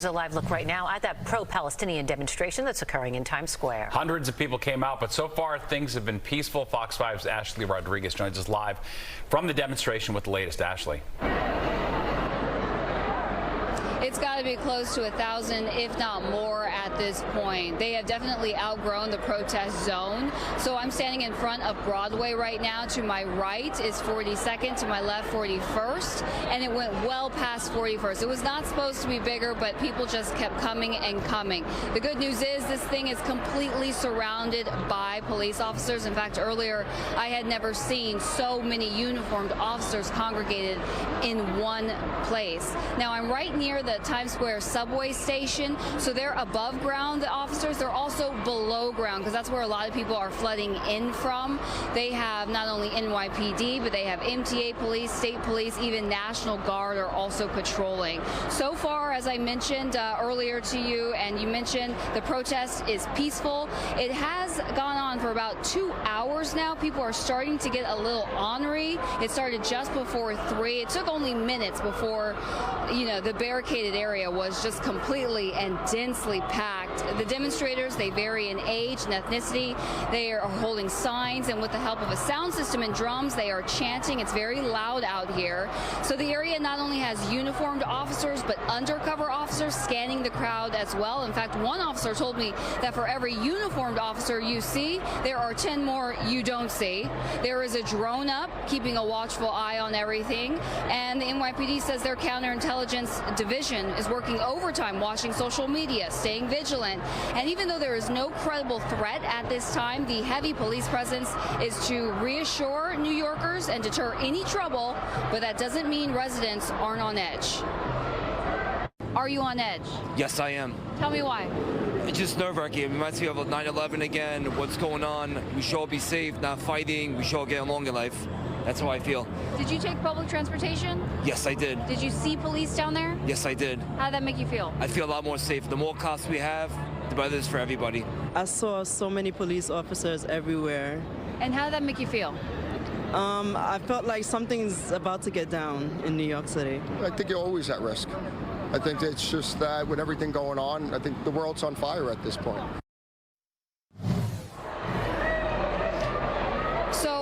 A live look right now at that pro-Palestinian demonstration that's occurring in Times Square. Hundreds of people came out, but so far things have been peaceful. Fox 5's Ashley Rodriguez joins us live from the demonstration with the latest. Ashley. It's got to be close to 1,000, if not more, at this point. They have definitely outgrown the protest zone. So I'm standing in front of Broadway right now. To my right is 42nd, to my left 41st, and it went well past 41st. It was not supposed to be bigger, but people just kept coming and coming. The good news is this thing is completely surrounded by police officers. In fact, earlier I had never seen so many uniformed officers congregated in one place. Now I'm right near the Times Square subway station, so they're above ground, the officers. They're also below ground because that's where a lot of people are flooding in from. They have not only NYPD, but they have MTA police, state police, even National Guard are also patrolling. So far, as I mentioned earlier to you, and you mentioned, the protest is peaceful. It has gone on for about 2 hours now. People are starting to get a little ornery. It started just before 3. It took only minutes before, the barricaded area was just completely and densely packed. The demonstrators, they vary in age and ethnicity. They are holding signs, and with the help of a sound system and drums, they are chanting. It's very loud out here. So the area not only has uniformed officers, but undercover officers scanning the crowd as well. In fact, one officer told me that for every uniformed officer you see, there are 10 more you don't see. There is a drone up, keeping a watchful eye on everything, and the NYPD says their counterintelligence division is working overtime, watching social media, staying vigilant. And even though there is no credible threat at this time, the heavy police presence is to reassure New Yorkers and deter any trouble, but that doesn't mean residents aren't on edge. Are you on edge? Yes, I am. Tell me why. It's just nerve-wracking. It reminds me of 9/11 again. What's going on? We should all be safe, not fighting. We should all get along in life. That's how I feel. Did you take public transportation? Yes, I did. Did you see police down there? Yes, I did. How did that make you feel? I feel a lot more safe. The more cops we have, the better it is for everybody. I saw so many police officers everywhere. And how did that make you feel? I felt like something's about to get down in New York City. I think you're always at risk. I think it's just that with everything going on, I think the world's on fire at this point.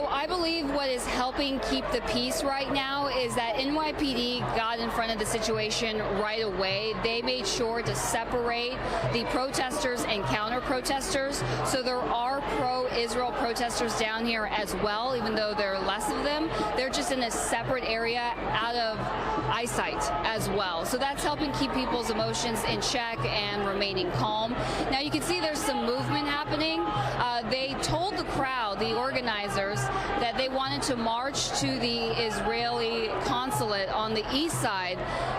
I believe what is helping keep the peace right now is that NYPD got in front of the situation right away. They made sure to separate the protesters and counter-protesters. So there are pro-Israel protesters down here as well, even though there are less of them. They're just in a separate area out of eyesight as well. So that's helping keep people's emotions in check and remaining calm. Now you can see there's some movement happening. They told the crowd, the organizers, that they wanted to march to the Israeli consulate on the east side.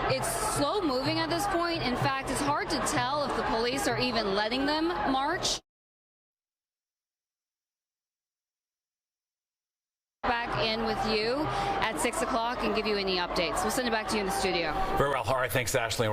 It's slow moving at this point. In fact, it's hard to tell if the police are even letting them march. Back in with you at 6 o'clock and give you any updates. We'll send it back to you in the studio. Very well. All right. Thanks, Ashley.